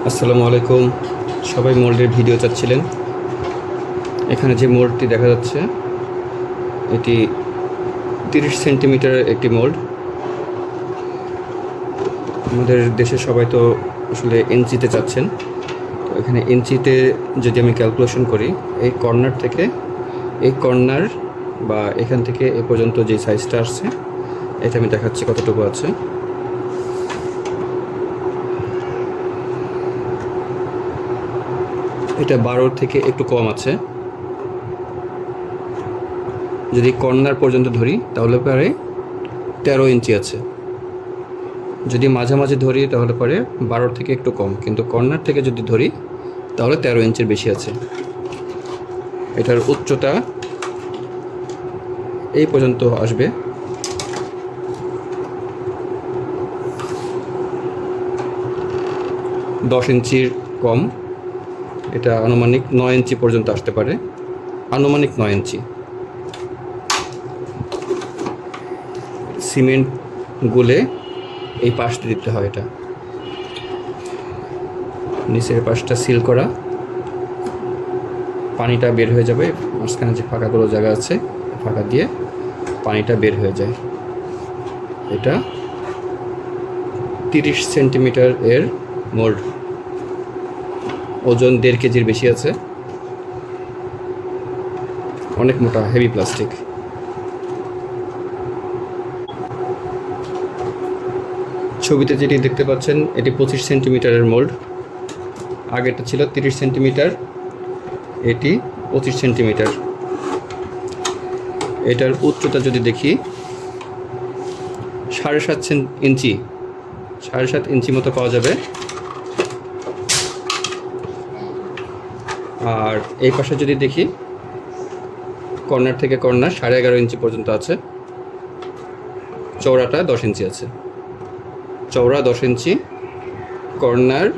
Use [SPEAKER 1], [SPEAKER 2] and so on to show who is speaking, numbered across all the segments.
[SPEAKER 1] আসসালামু আলাইকুম। সবাই মোল্ডের ভিডিও চাচ্ছিলেন। এখানে যে মোল্ডটি দেখা যাচ্ছে এটি 30 সেন্টিমিটারের একটি মোল্ড। আমাদের দেশের সবাই তো আসলে ইঞ্চিতে চাচ্ছেন, তো এখানে ইঞ্চিতে যদি আমি ক্যালকুলেশন করি, এই কর্নার থেকে এই কর্নার বা এখান থেকে এ পর্যন্ত যে সাইজটা আসছে এটা আমি দেখাচ্ছি কতটুকু আছে। এটা 12 থেকে একটু কম আছে। যদি কর্নার পর্যন্ত ধরি তাহলে পরে 13 ইঞ্চি আছে। যদি মাঝামাঝি ধরি তাহলে পরে 12 থেকে একটু কম, কিন্তু কর্নার থেকে যদি ধরি তাহলে 13 ইঞ্চির বেশি আছে। এটার উচ্চতা এই পর্যন্ত আসবে। দশ ইঞ্চির কম, এটা আনুমানিক 9 ইঞ্চি পর্যন্ত আসতে পারে। আনুমানিক 9 ইঞ্চি। সিমেন্ট গুলে এই পাশটা দিতে হয়, এটা নিচের পাশটা সিল করা, পানিটা বের হয়ে যাবে। মাঝখানে যে ফাঁকাগুলো জায়গা আছে ফাঁকা দিয়ে পানিটা বের হয়ে যায়। এটা 30 সেন্টিমিটার এর মোল্ড, ওজন 1.5 কেজির বেশি আছে। অনেক মোটা, হেভি প্লাস্টিক। ছবিতে যেটি দেখতে পাচ্ছেন এটি 25 সেন্টিমিটারের মোল্ড। আগেরটা ছিল 30 সেন্টিমিটার, এটি 25 সেন্টিমিটার। এটার উচ্চতা যদি দেখি 7.5 ইঞ্চি, 7.5 ইঞ্চি মতো পাওয়া যাবে। আর এই পাশে যদি দেখি কর্নার থেকে কর্নার 11.5 ইঞ্চি পর্যন্ত আছে। চওড়াটা 10 ইঞ্চি আছে। চওড়া 10 ইঞ্চি, কর্নার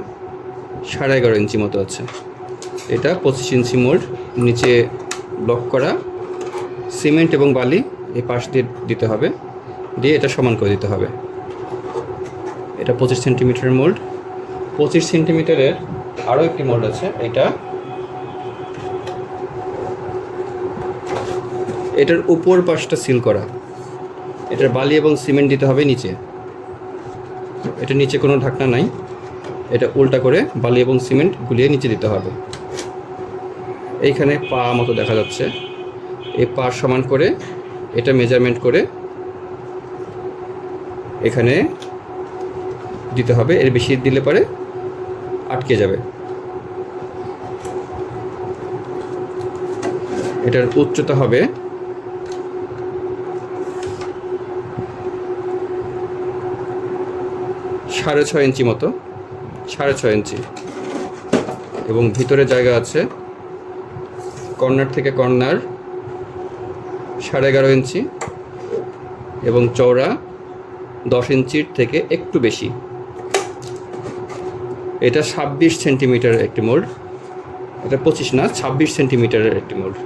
[SPEAKER 1] 11.5 ইঞ্চি মতো আছে। এটা 25 ইঞ্চি মোল্ড। নিচে ব্লক করা সিমেন্ট এবং বালি এই পাশ দিয়ে দিতে হবে, দিয়ে এটা সমান করে দিতে হবে। এটা 25 সেন্টিমিটারের মোল্ড। 25 সেন্টিমিটারের আরও একটি মোল্ড আছে। এটার উপর পাশটা সিল করা, এটার বালি এবং সিমেন্ট দিতে হবে নিচে। এটা নিচে কোনো ঢাকনা নাই, এটা উল্টা করে বালি এবং সিমেন্ট গুলিয়ে নিচে দিতে হবে। এইখানে পা মতো দেখা যাচ্ছে, এই পা সমান করে এটা মেজারমেন্ট করে এখানে দিতে হবে। এর বেশি দিলে পরে আটকে যাবে। এটার উচ্চতা হবে 6.5 ইঞ্চি মতো, 6.5 ইঞ্চি। এবং ভিতরে জায়গা আছে কর্নার থেকে কর্নার 11.5 ইঞ্চি এবং চওড়া 10 ইঞ্চির থেকে একটু বেশি। এটা 26 সেন্টিমিটারের একটি মোল্ড। এটা 25 না, 26 সেন্টিমিটারের একটি মোল্ড।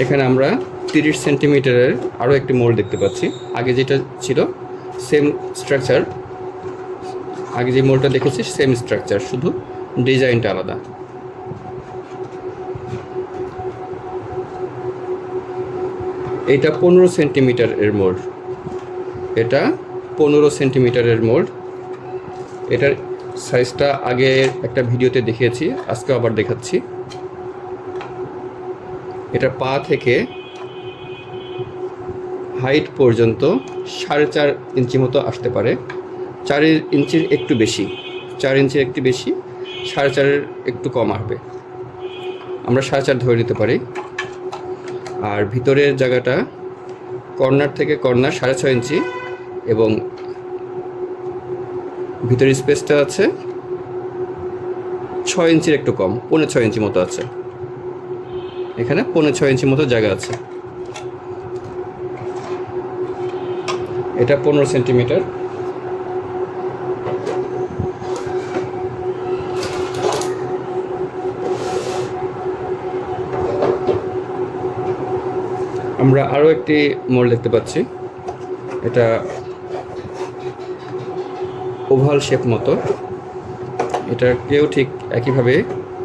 [SPEAKER 1] এখানে আমরা 30 সেন্টিমিটারের আরও একটি মোল্ড দেখতে পাচ্ছি। আগে যেটা ছিল সেম স্ট্রাকচার, আগে যে মোল্ডটা দেখেছি সেম স্ট্রাকচার, শুধু ডিজাইনটা আলাদা। এটা 15 সেন্টিমিটারের মোল্ড। এটা 15 সেন্টিমিটারের মোল্ড। এটার সাইজটা আগে একটা ভিডিওতে দেখিয়েছি, আজকে আবার দেখাচ্ছি। এটা পা থেকে হাইট পর্যন্ত 4.5 ইঞ্চি মতো আসতে পারে। 4 ইঞ্চির একটু বেশি, 4 ইঞ্চির একটু বেশি, 4.5 একটু কম আসবে। আমরা 4.5 ধরে নিতে পারি। আর ভিতরের জায়গাটা কর্নার থেকে কর্নার 6.5 ইঞ্চি এবং ভিতরের স্পেসটা আছে 6 ইঞ্চির একটু কম, 5.5 ইঞ্চি মতো আছে। এখানে 5.5 ইঞ্চি মতো জায়গা আছে। এটা 15 সেন্টিমিটার। আমরা আরও একটি মোল্ড দেখতে পাচ্ছি। এটা ওভাল শেপ মতো। এটাকেও ঠিক একইভাবে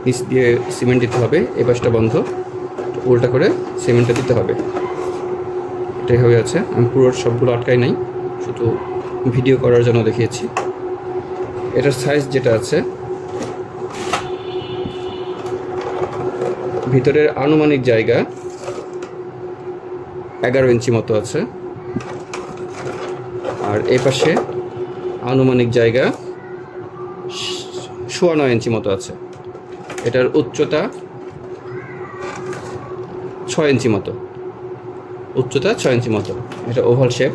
[SPEAKER 1] নিচ দিয়ে সিমেন্ট দিতে হবে, এই পাশটা বন্ধ, উল্টা করে সিমেন্টটা দিতে হবে। এটাই হয়ে আছে। আমি পুরো সবগুলো আটকাই নাই, শুধু ভিডিও করার জন্য দেখিয়েছি। এটার সাইজ যেটা আছে, ভিতরের আনুমানিক জায়গা 11 ইঞ্চি মতো আছে, আর এই পাশে আনুমানিক জায়গা 9.25 ইঞ্চি মতো আছে। এটার উচ্চতা 6 ইঞ্চি মতো, উচ্চতা 6 ইঞ্চি মতো। এটা ওভাল শেপ।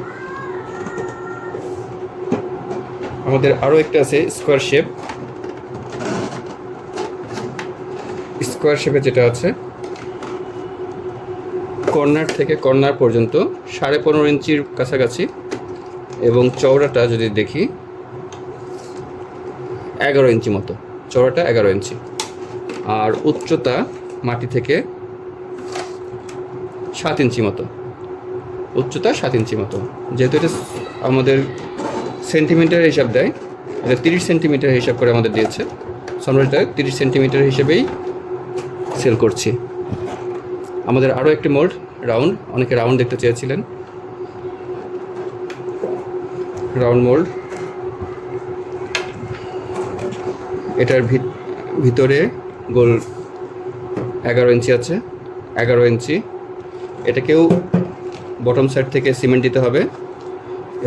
[SPEAKER 1] আমাদের আরও একটা আছে স্কোয়ার শেপ। স্কোয়ার শেপে যেটা আছে, কর্নার থেকে কর্নার পর্যন্ত 15.5 ইঞ্চির কাছাকাছি, এবং চওড়াটা যদি দেখি 11 ইঞ্চি মতো, চওড়াটা 11 ইঞ্চি। আর উচ্চতা মাটি থেকে 7 ইঞ্চি মতো, উচ্চতা 7 ইঞ্চি মতো। যেহেতু এটা আমাদের সেন্টিমিটার হিসাব দেয়, এটা 30 সেন্টিমিটার হিসাব করে আমাদের দিয়েছে, সো আমরা এটা 30 সেন্টিমিটার হিসেবেই সেল করছি। আমাদের আরও একটি মোল্ড রাউন্ড, অনেকে রাউন্ড দেখতে চেয়েছিলেন, রাউন্ড মোল্ড। এটার ভিতরে গোল 11 ইঞ্চি আছে, 11 ইঞ্চি। এটাকেও বটম সাইড থেকে সিমেন্ট দিতে হবে,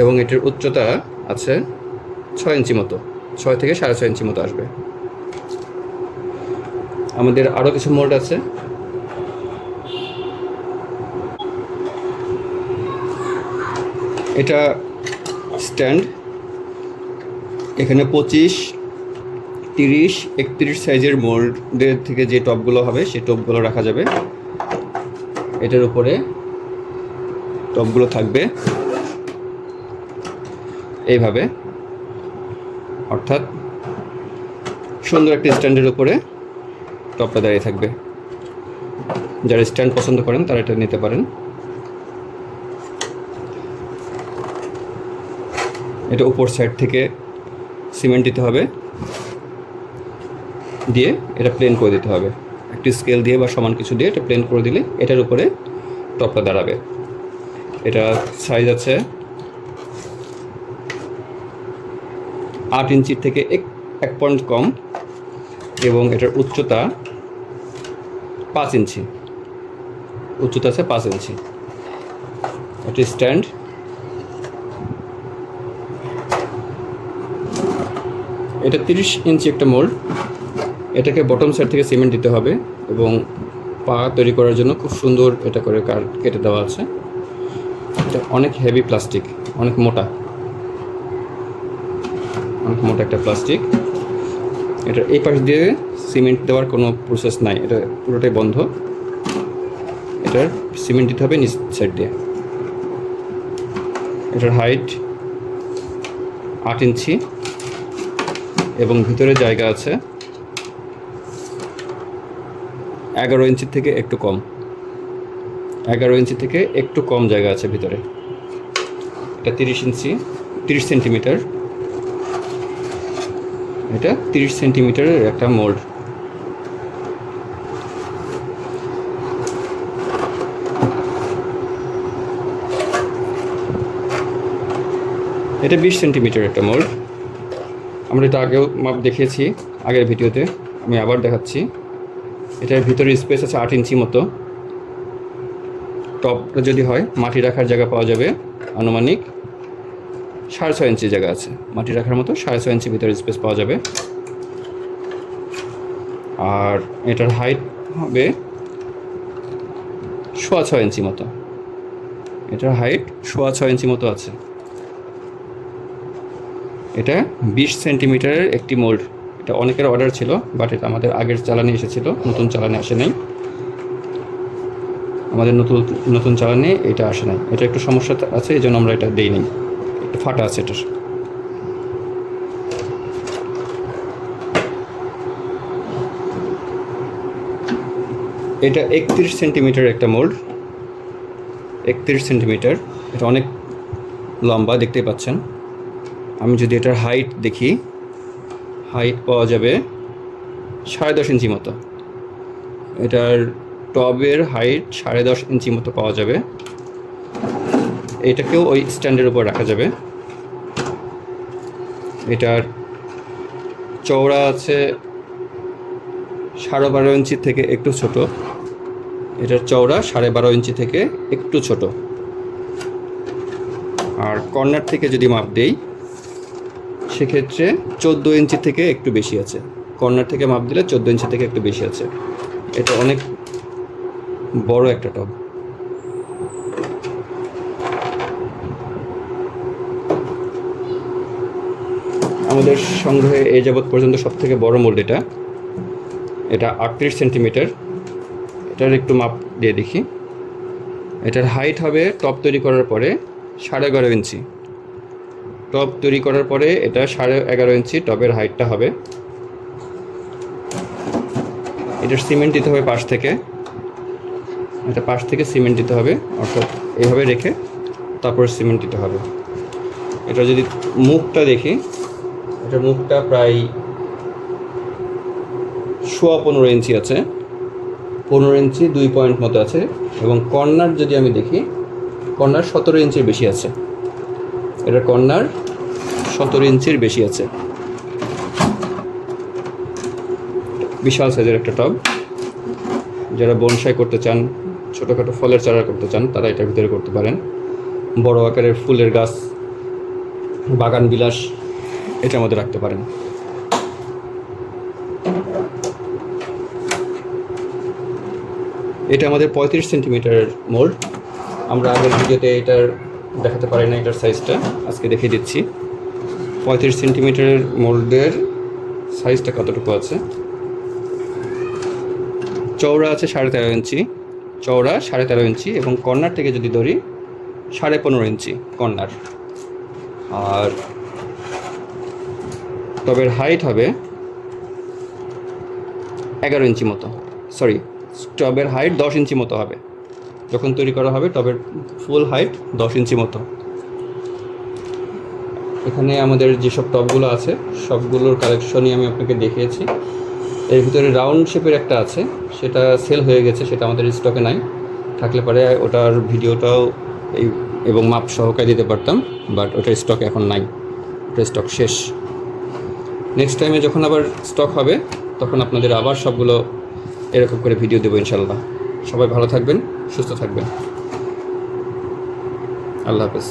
[SPEAKER 1] এবং এটার উচ্চতা আছে 6 ইঞ্চি মতো, 6 থেকে 6.5 ইঞ্চি মতো আসবে। আমাদের আরও কিছু মোল্ড আছে। এটা স্ট্যান্ড, এখানে 25, 30, 31 সাইজের মোল্ডের থেকে যে টপগুলো হবে সেই টপগুলো রাখা যাবে। এটার উপরে টপগুলো থাকবে এইভাবে, অর্থাৎ সুন্দর একটি স্ট্যান্ডের উপরে টপটা দাঁড়িয়ে থাকবে। যারা স্ট্যান্ড পছন্দ করেন তারা এটা নিতে পারেন। এটা উপর সাইড থেকে সিমেন্ট দিতে হবে, দিয়ে এটা প্লেন করে দিতে হবে। একটি স্কেল দিয়ে বা সমান কিছু দিয়ে এটা প্লেন করে দিলে এটার উপরে টপটা দাঁড়াবে। এটা সাইজ আছে 8 ইঞ্চির থেকে এক পয়েন্ট কম, এবং এটার উচ্চতা 5 ইঞ্চি, উচ্চতা আছে 5 ইঞ্চি। এটি স্ট্যান্ড। এটা 30 ইঞ্চি একটা মোল্ড। এটাকে বটম সাইড থেকে সিমেন্ট দিতে হবে, এবং পা তৈরি করার জন্য খুব সুন্দর এটা করে কেটে দেওয়া আছে। এটা অনেক হেভি প্লাস্টিক, অনেক মোটা, অনেক মোটা একটা প্লাস্টিক। এটা এই পাশ দিয়ে সিমেন্ট দেওয়ার কোনো প্রসেস নাই, এটা পুরোটাই বন্ধ। এটার সিমেন্ট দিতে হবে নিচ সাইড দিয়ে। এটার হাইট 8 ইঞ্চি, এবং ভিতরে জায়গা আছে 11 ইঞ্চির থেকে একটু কম, 11 ইঞ্চি থেকে একটু কম জায়গা আছে ভিতরে। এটা 30 ইঞ্চি, 30 সেন্টিমিটার। এটা 30 সেন্টিমিটারের একটা মোল্ড। এটা 20 সেন্টিমিটার একটা মোল্ড। আমরা এটা আগেও মাপ দেখিয়েছি আগের ভিডিওতে, আমি আবার দেখাচ্ছি। এটার ভিতরে স্পেস আছে 8 ইঞ্চি মতো। টপটা যদি হয় মাটি রাখার জায়গা পাওয়া যাবে আনুমানিক 6.5 ইঞ্চি জায়গা আছে, মাটি রাখার মতো 6.5 ইঞ্চি ভিতরে স্পেস পাওয়া যাবে। আর এটার হাইট হবে 6.25 ইঞ্চি মতো। এটার হাইট 6.25 ইঞ্চি মতো আছে। এটা 20 সেন্টিমিটারের একটি মোল্ড। এটা অনেকের অর্ডার ছিল, বাট এটা আমাদের আগের চালানে এসেছিল, নতুন চালানে আসে নাই। আমাদের নতুন চালানে এটা আসে নাই, এটা একটু সমস্যা আছে, এই জন্য আমরা এটা দিই নাই, একটু ফাটা আছে এটার। এটা 31 সেন্টিমিটার একটা মোল্ড, 31 সেন্টিমিটার। এটা অনেক লম্বা, দেখতেই পাচ্ছেন। আমি যদি এটার হাইট দেখি, হাইট পাওয়া যাবে 10.5 ইঞ্চি মতো। এটার টবের হাইট 10.5 ইঞ্চি মতো পাওয়া যাবে। এটাকেও ওই স্ট্যান্ডের উপর রাখা যাবে। এটার চওড়া আছে 12.5 ইঞ্চি থেকে একটু ছোট। এটার চওড়া 12.5 ইঞ্চি থেকে একটু ছোট। আর কর্নার থেকে যদি মাপ দেই সেক্ষেত্রে 14 ইঞ্চি থেকে একটু বেশি আছে। কর্নার থেকে মাপ দিলে 14 ইঞ্চি থেকে একটু বেশি আছে। এটা অনেক বড় একটা টব। আমাদের সংগ্রহে এই যাবৎ পর্যন্ত সবথেকে বড় মোল্ড এটা। এটা 38 সেন্টিমিটার। এটার একটু মাপ দিয়ে দেখি। এটার হাইট হবে টপ তৈরি করার পরে 11.5 ইঞ্চি। টপ তৈরি করার পরে এটা 11.5 ইঞ্চি টবের হাইটটা হবে। এটার সিমেন্ট দিতে হবে পাশ থেকে। এটা পাশ থেকে সিমেন্ট দিতে হবে, অর্থাৎ এইভাবে রেখে তারপর সিমেন্ট দিতে হবে। এটা যদি মুখটা দেখি, এটার মুখটা প্রায় 15.5 ইঞ্চি আছে। 15 ইঞ্চি 2 পয়েন্ট মতো আছে। এবং কর্নার যদি আমি দেখি, কর্নার 17 ইঞ্চির বেশি আছে। এটার কর্নার 17 ইঞ্চির বেশি আছে। বিশাল সাইজের একটা টব। যারা বনসাই করতে চান, ছোটোখাটো ফলের চারা করতে চান, তারা এটার ভিতরে করতে পারেন। বড় আকারের ফুলের গাছ, বাগান বিলাস এটার মধ্যে রাখতে পারেন। এটা আমাদের 35 সেন্টিমিটারের মোল্ড। আমরা আগের ভিডিওতে এটার দেখাতে পারি না এটার সাইজটা, আজকে দেখিয়ে দিচ্ছি। 35 সেন্টিমিটারের মোল্ডের সাইজটা কতটুকু আছে। চওড়া আছে 13.5 ইঞ্চি, চওড়া 13.5 ইঞ্চি এবং কর্নার থেকে যদি ধরি 15.5 ইঞ্চি কর্নার। আর টবের হাইট হবে 11 ইঞ্চি মতো, সরি, টবের হাইট 10 ইঞ্চি মতো হবে। যখন তৈরি করা হবে টবের ফুল হাইট 10 ইঞ্চি মতো। এখানে আমাদের যেসব টবগুলো আছে সবগুলোর কালেকশনই আমি আপনাকে দেখিয়েছি। এর ভিতরে রাউন্ড শেপের একটা আছে, সেটা সেল হয়ে গেছে, সেটা আমাদের স্টকে নাই। থাকলে পরে ওটার ভিডিওটাও এবং মাপ সহকারে দিতে পারতাম, বাট ওটার স্টকে এখন নাই, ওটার স্টক শেষ। নেক্সট টাইমে যখন আবার স্টক হবে তখন আপনাদের আবার সবগুলো এরকম করে ভিডিও দেবো ইনশাল্লাহ। সবাই ভালো থাকবেন, সুস্থ থাকবেন। আল্লাহ হাফেজ।